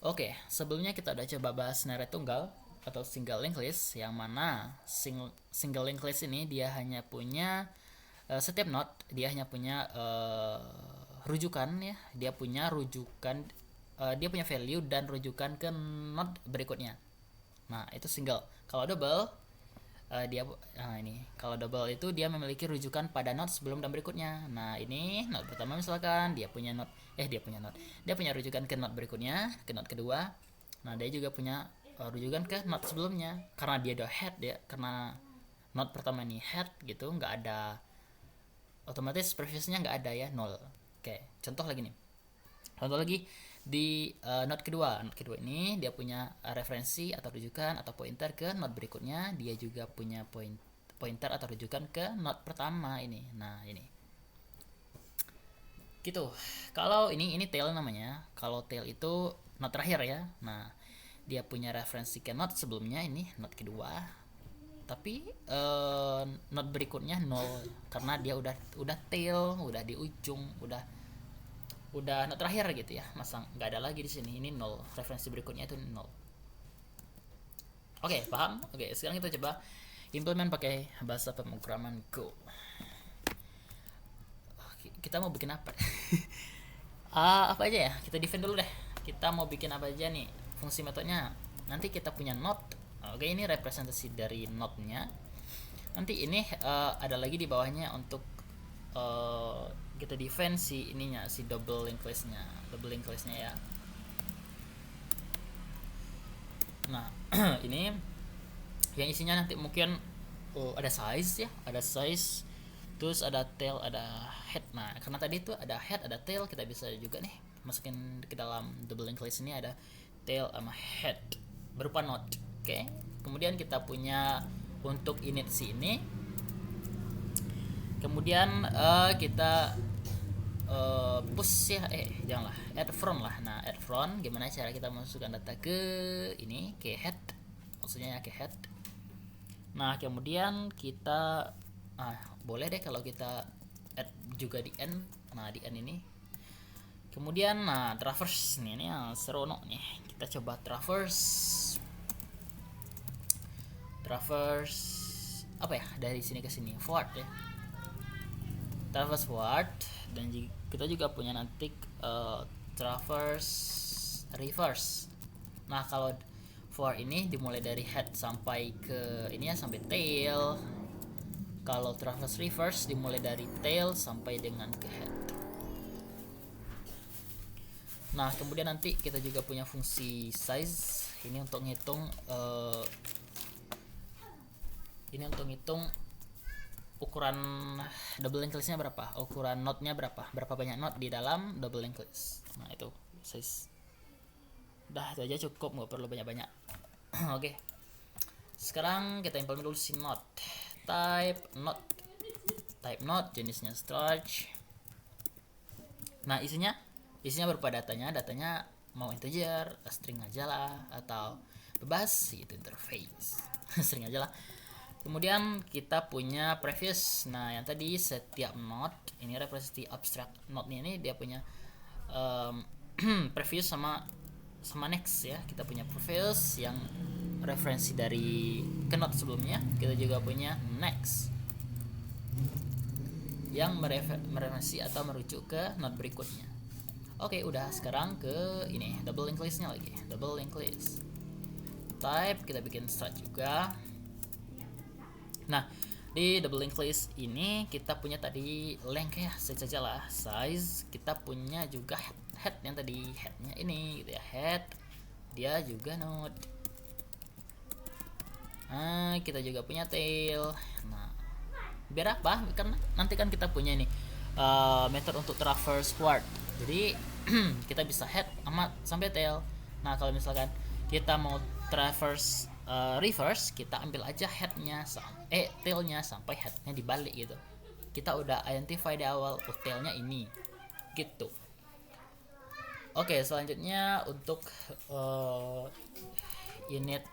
Oke, sebelumnya kita udah coba bahas nilai tunggal atau single linked list, yang mana single linked list ini dia hanya punya setiap node dia hanya punya rujukan ya, dia punya value dan rujukan ke node berikutnya. Nah, itu single. Kalau double ini kalau double itu dia memiliki rujukan pada node sebelum dan berikutnya. Nah, ini node pertama misalkan dia punya rujukan ke node berikutnya, ke node kedua. Nah, dia juga punya rujukan ke node sebelumnya. Karena dia udah head, karena node pertama ini head gitu, nggak ada, otomatis previousnya nggak ada ya, nol. Oke, contoh lagi di node kedua ini dia punya referensi atau rujukan atau pointer ke node berikutnya. Dia juga punya pointer atau rujukan ke node pertama ini. Nah, ini gitu. Kalau ini tail namanya. Kalau tail itu node terakhir ya. Nah, dia punya referensi ke node sebelumnya, ini node kedua, tapi node berikutnya nol karena dia udah tail, udah di ujung, udah node terakhir gitu ya, masang nggak ada lagi di sini, ini nol, referensi berikutnya itu nol. Oke, paham? Oke, sekarang kita coba implement pakai bahasa pemrograman Go. Kita mau bikin apa? Apa aja ya, kita define dulu deh. Kita mau bikin apa aja nih fungsi metodenya. Nanti kita punya node. Oke, ini representasi dari node-nya. Nanti ini ada lagi di bawahnya untuk kita define si ininya, si double linked listnya ya. Nah, ini yang isinya nanti mungkin ada size ya, terus ada tail, ada head. Nah, karena tadi itu ada head, ada tail, kita bisa juga nih masukin ke dalam double linked list ini ada tail sama head berupa node. Oke. Kemudian kita punya untuk init ini. Kemudian kita push ya, janganlah, add front lah. Nah, add front gimana cara kita masukkan data ke ini, ke head, maksudnya ya ke head. Nah, kemudian kita boleh deh kalau kita add juga di end. Nah, di end ini kemudian traverse nih, ini yang seronok nih. Kita coba traverse apa ya, dari sini ke sini, forward ya, traverse forward. Dan kita juga punya nanti traverse reverse. Nah, kalau forward ini dimulai dari head sampai ke ini ya, sampai tail. Kalau traverse reverse dimulai dari tail sampai dengan ke head. Nah, kemudian nanti kita juga punya fungsi size ini untuk ngitung ukuran double linked listnya berapa, ukuran node-nya berapa banyak node di dalam double linked list. Nah, itu size. Udah, itu aja cukup, nggak perlu banyak-banyak. Oke. Sekarang kita implement dulu si node. Type node jenisnya stretch. Nah, isinya berupa datanya mau integer, string aja lah, atau bebas gitu, interface. String aja lah. Kemudian kita punya previous. Nah, yang tadi setiap node ini representasi abstract node ini dia punya previous sama next ya. Kita punya previous yang referensi dari ke node sebelumnya. Kita juga punya next yang mereferensi atau merujuk ke node berikutnya. Oke, udah. Sekarang ke ini double linked listnya lagi. Double linked list type kita bikin start juga. Nah, di double linked list ini kita punya tadi length ya, saja lah. Size kita punya juga head yang tadi headnya ini gitu ya, head dia juga node. Nah, kita juga punya tail. Nah, biar apa? Karena nanti kan kita punya ini method untuk traverse forward. Jadi kita bisa head sampai tail. Nah, kalau misalkan kita mau traverse reverse, kita ambil aja tailnya sampai headnya dibalik gitu. Kita udah identify di awal tailnya ini gitu. Oke, selanjutnya untuk init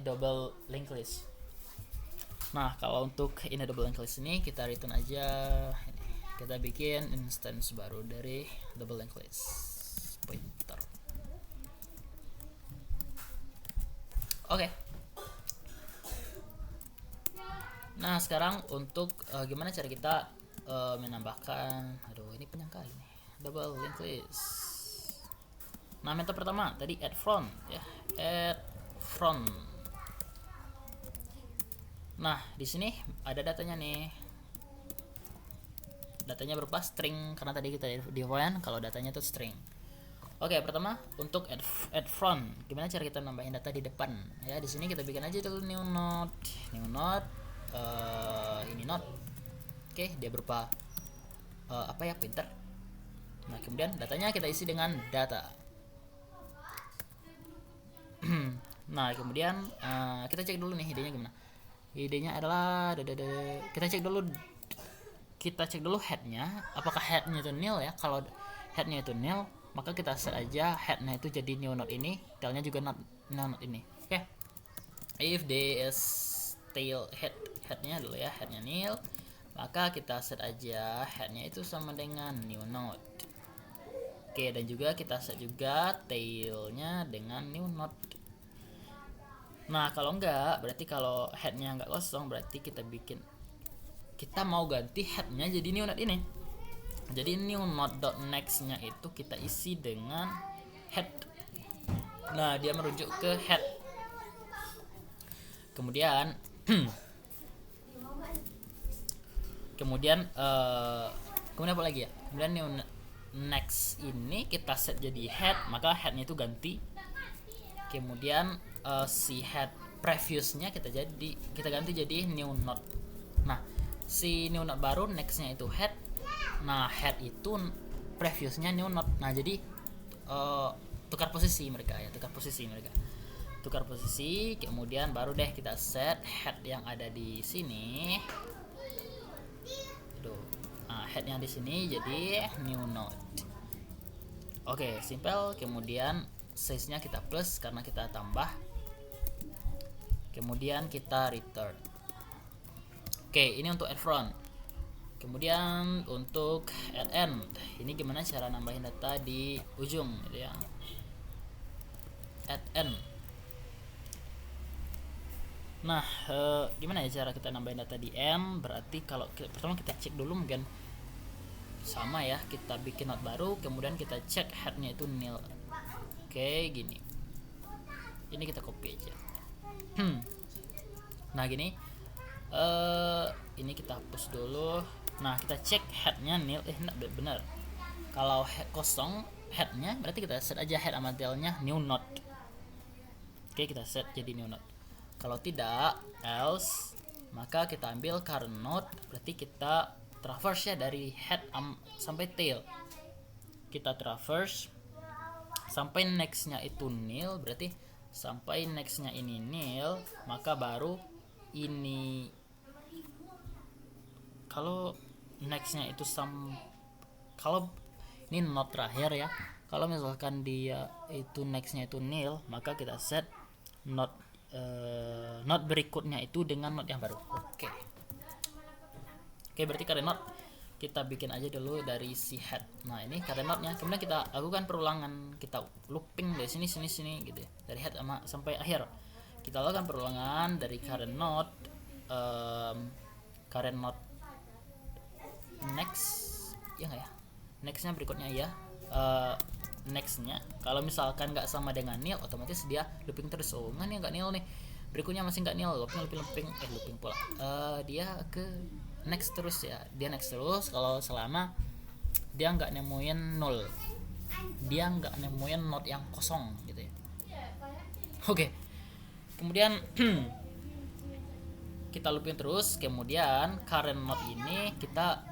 double linked list. Nah, kalau untuk init double linked list ini kita return aja ini. Kita bikin instance baru dari double linked list. pointer. Oke. Nah sekarang untuk gimana cara kita menambahkan, aduh ini panjang kali nih, double linked list. Nah metode pertama tadi add front ya, add front. Nah di sini ada datanya nih, datanya berupa string karena tadi kita define kalau datanya itu string. Oke, pertama untuk add front, gimana cara kita nambahin data di depan? Ya, di sini kita bikin aja dulu new node, ini node. Oke, dia berupa apa ya, pointer. Nah, kemudian datanya kita isi dengan data. Nah, kemudian kita cek dulu nih idenya gimana. Idenya adalah kita cek dulu headnya, apakah headnya itu nil ya. Kalau headnya itu nil, maka kita set aja headnya itu jadi new node ini, tailnya juga node ini. Oke. If they is headnya dulu ya, headnya nil, maka kita set aja headnya itu sama dengan new node. Oke, dan juga kita set juga tailnya dengan new node. Nah kalau enggak, berarti kalau headnya enggak kosong, berarti kita mau ganti headnya jadi new node ini. Jadi new node.next nya itu kita isi dengan head. Nah dia merujuk ke head. Kemudian kemudian apa lagi ya, kemudian new next ini kita set jadi head, maka headnya itu ganti. Kemudian si head previousnya kita ganti jadi new node. Nah si new node baru nextnya itu head. Nah head itu previousnya new node. Nah jadi tukar posisi mereka. Tukar posisi, kemudian baru deh kita set head yang ada di sini. Nah, head yang di sini jadi new node. Oke, simple. Kemudian size-nya kita plus karena kita tambah. Kemudian kita return. Oke, ini untuk add front. Kemudian untuk add end, ini gimana cara nambahin data di ujung gitu ya. Add end. Nah gimana ya cara kita nambahin data di end? Berarti kalau pertama kita cek dulu, mungkin sama ya, kita bikin node baru, kemudian kita cek headnya itu nil. Oke gini, ini kita copy aja. Nah gini, ini kita hapus dulu. Nah kita cek headnya nil, enggak benar. Kalau head kosong headnya, berarti kita set aja head sama tailnya new node. Oke, kita set jadi new node. Kalau tidak, else, maka kita ambil current node, berarti kita traverse ya dari head sampai tail. Kita traverse sampai nextnya itu nil, berarti sampai nextnya ini nil, maka baru ini, kalau nextnya itu kalau ini node terakhir ya, kalau misalkan dia itu nextnya itu nil, maka kita set node berikutnya itu dengan node yang baru. Oke, berarti current node kita bikin aja dulu dari si head. Nah ini current node nya, kemudian kita lakukan perulangan, kita looping dari sini gitu ya, dari head sampai akhir. Kita lakukan perulangan dari current node next ya nggak ya, nextnya berikutnya ya, nextnya kalau misalkan nggak sama dengan nil, otomatis dia looping terus. Oh nggak nil nih, berikutnya masih nggak nil, looping pula, dia ke next terus ya, dia next terus kalau selama dia nggak nemuin nol, dia nggak nemuin node yang kosong gitu ya. Oke. Kemudian kita looping terus, kemudian current node ini kita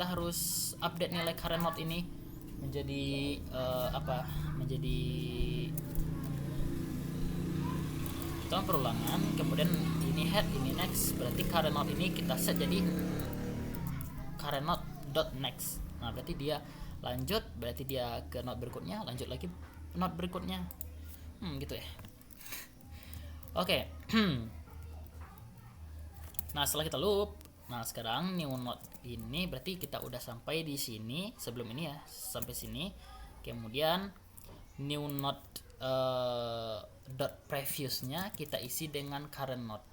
harus update nilai current node ini menjadi menjadi kita perulangan, kemudian ini head, ini next, berarti current node ini kita set jadi current node dot next. Nah berarti dia lanjut, berarti dia ke node berikutnya, lanjut lagi node berikutnya, gitu ya. Oke. Nah setelah kita loop, nah sekarang new node ini berarti kita udah sampai di sini, sebelum ini ya, sampai sini. Kemudian new node dot previousnya kita isi dengan current node.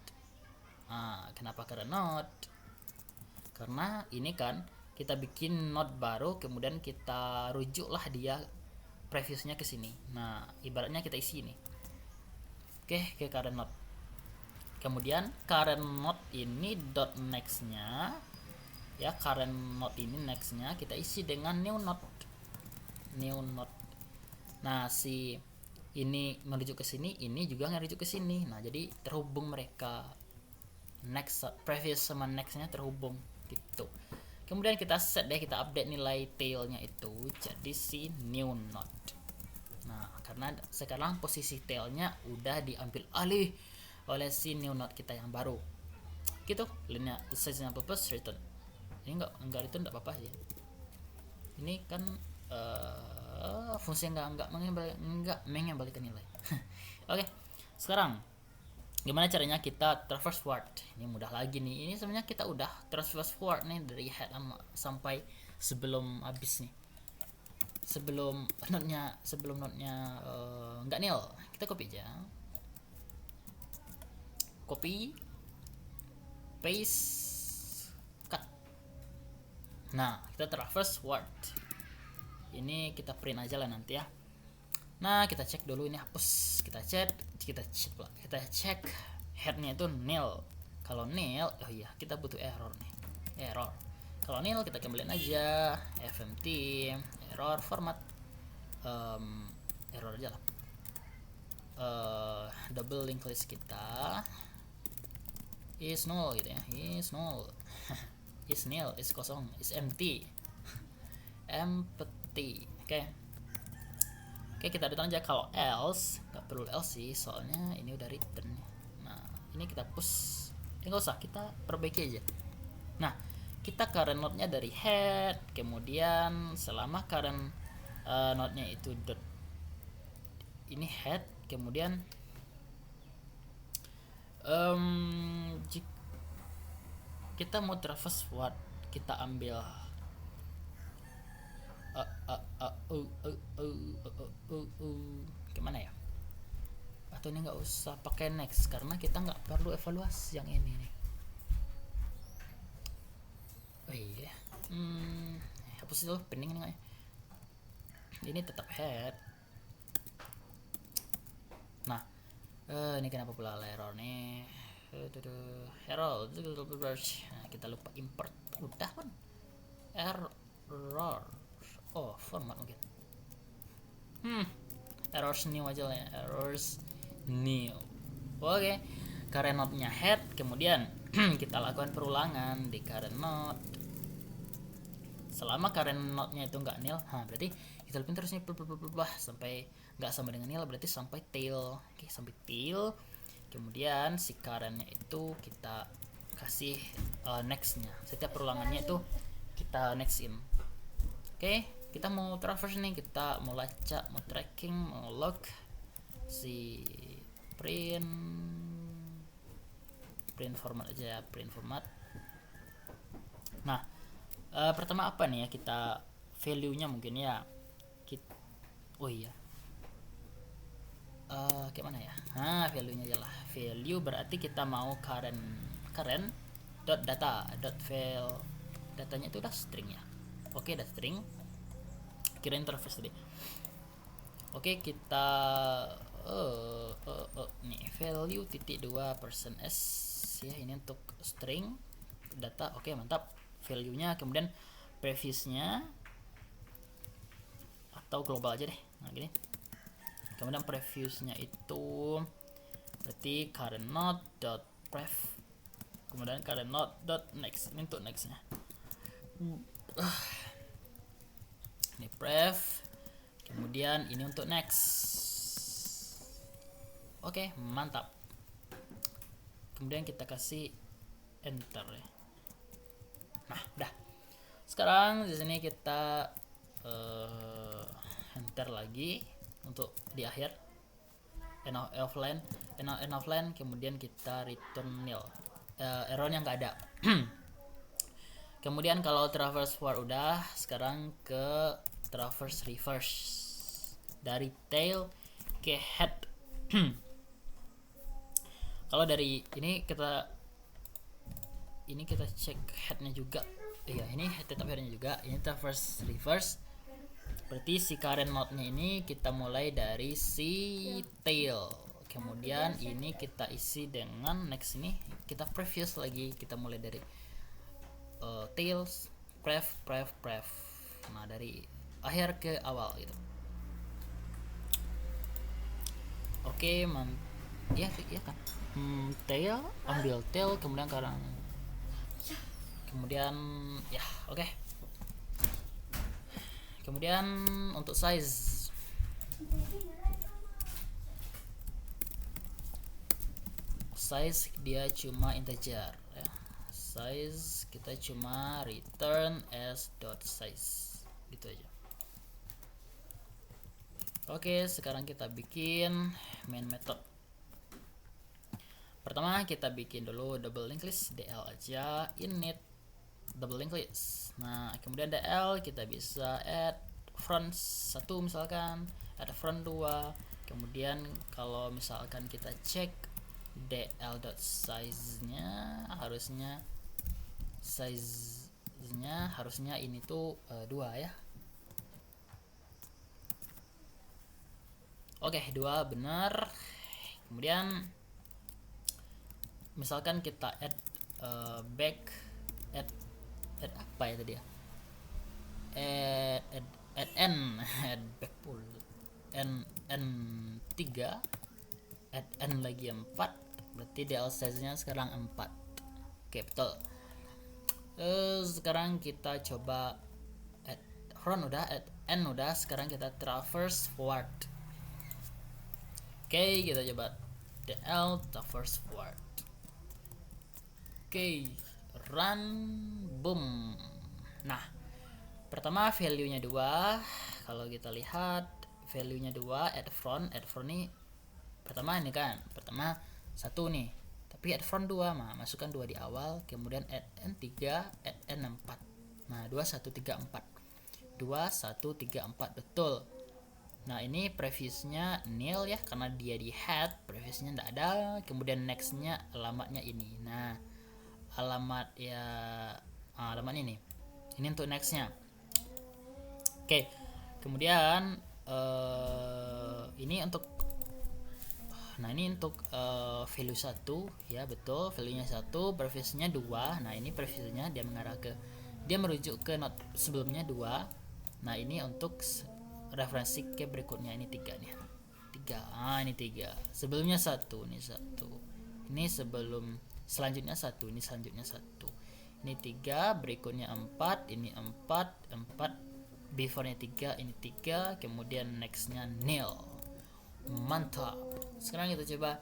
Nah, kenapa current node? Karena ini kan kita bikin node baru, kemudian kita rujuklah dia previousnya ke sini. Nah, ibaratnya kita isi ini. Oke, ke current node. Kemudian current node ini dot nextnya, ya current node ini nextnya kita isi dengan new node. Nah, si ini merujuk ke sini, ini juga merujuk ke sini. Nah, jadi terhubung mereka. Next previous sama nextnya terhubung gitu. Kemudian kita set deh, kita update nilai tailnya itu jadi si new node. Nah, karena sekarang posisi tailnya udah diambil alih oleh si new node kita yang baru. Gitu, linear seasonal purpose return. Ini enggak return enggak apa-apa ya. Ini kan fungsi enggak mengembalikan nilai. Oke. Sekarang gimana caranya kita traverse forward? Ini mudah lagi nih. Ini sebenarnya kita udah traverse forward nih dari head sampai sebelum habis nih. Sebelum node-nya enggak nil. Kita copy aja. Copy, paste, cut. Nah, kita traverse forward. Ini kita print aja lah nanti ya. Nah, kita cek dulu ini hapus. Kita cek headnya itu nil. Kalau nil, oh iya, kita butuh error nih. Error. Kalau nil kita kembaliin aja fmt error format. Error aja lah. Double linked list kita is null gitu ya. Is null. Is nil, is kosong, is empty. Empty. Oke, kita return aja. Kalau else, nggak perlu else sih, soalnya ini udah return. Nah, ini kita push. Nggak usah, kita perbaiki aja. Nah, kita current node-nya dari head, kemudian selama current node-nya itu dot ini head, kemudian kita mau traverse forward, kita ambil gimana ya, atau ini nggak usah pakai next karena kita nggak perlu evaluasi yang ini nih. Oh iya, hapus dulu pending ini. Ini tetap head. Nah, ini kenapa pula error nih? Error. Nah, kita lupa import. Udah kan? Error. Oh, format mungkin. Errors new aja lah ya. Errors new. Oke. Current node-nya head, kemudian kita lakukan perulangan di current node. Selama current node-nya itu nggak nil, berarti kita lupin terus nih sampai nggak sama dengan nil, berarti sampai tail. Oke, sampai tail. Kemudian si current-nya itu kita kasih next-nya. Setiap perulangannya itu kita next-in. Oke. Kita mau traverse nih, kita mau lacak, mau tracking, mau log si print format aja, print format. Nah, pertama apa nih ya, kita value-nya mungkin ya. Oh iya, kayak mana ya? Value-nya aja lah. Value berarti kita mau current dot data dot file, datanya itu udah string ya. Oke, udah string. Kira interface tadi. Oke, kita nih value titik 2% s ya, ini untuk string data. Oke, mantap. Value-nya, kemudian previousnya atau global aja deh. Nah, gini. Kemudian previousnya itu berarti current node dot prev, kemudian current node dot next. Ini untuk nextnya. Ini prev, kemudian ini untuk next. Oke, mantap. Kemudian kita kasih enter ya. Nah, udah. Sekarang di sini kita enter lagi untuk di akhir end offline, kemudian kita return nil. Errornya nggak ada. Kemudian kalau traverse forward udah, sekarang ke traverse reverse dari tail ke head. Kalau dari ini kita cek headnya juga. Iya, ini tetap headnya juga. Ini traverse reverse. Berarti si current node-nya ini kita mulai dari si tail. Kemudian ini kita isi dengan next, ini kita previous lagi. Kita mulai dari tails, pref. Nah, dari akhir ke awal gitu. Oke, ya kan. Tail, ambil tail, kemudian ya, oke. Kemudian untuk size dia cuma integer ya. Size kita cuma return as dot size gitu aja. Oke, sekarang kita bikin main method. Pertama kita bikin dulu double linked list, DL aja, init double linked list. Nah, kemudian DL kita bisa add front 1 misalkan, add front 2. Kemudian kalau misalkan kita cek dl.size-nya harusnya ini tuh 2 ya. Oke, 2 benar. Kemudian misalkan kita add add apa ya tadi ya, add n add back pull n 3, add n lagi 4, berarti DL size nya sekarang 4. Oke, betul. Sekarang kita coba add front udah, add n udah, sekarang kita traverse forward. Oke, kita coba DL traverse forward. Oke, run, boom. Nah, pertama value nya 2. Kalau kita lihat value nya 2, add front nih pertama ini kan, pertama 1 nih, tapi add front 2, masukkan 2 di awal, kemudian add n 3, add n 4. Nah, 2 1 3 4 2 1 3 4, betul. Nah, ini previousnya nil ya, karena dia di head, previousnya tidak ada. Kemudian nextnya alamatnya ini. Nah, alamat ini untuk nextnya. Oke, kemudian ini untuk value 1 ya, betul, value nya 1, previous nya 2. Nah, ini previous nya dia merujuk ke node sebelumnya 2. Nah, ini untuk referensi ke berikutnya, ini 3 nih, 3. Ini 3, sebelumnya 1, ini 1, ini selanjutnya 1, ini selanjutnya 1, ini 3, berikutnya 4, ini 4, before nya 3, ini 3, kemudian next nya nil. Mantap. Sekarang kita coba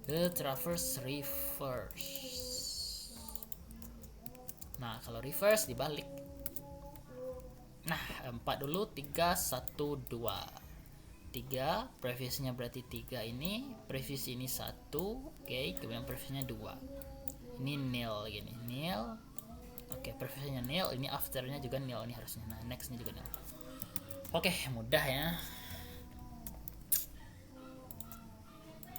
traverse reverse. Nah, kalau reverse dibalik. Nah, 4 dulu, 3 1 2 3, previousnya berarti 3, ini previous ini 1. Oke, kemudian previousnya 2, ini nil gini, nil. Oke, previousnya nil, ini afternya juga nil, ini harusnya. Nah, nextnya juga nil. Oke, mudah ya.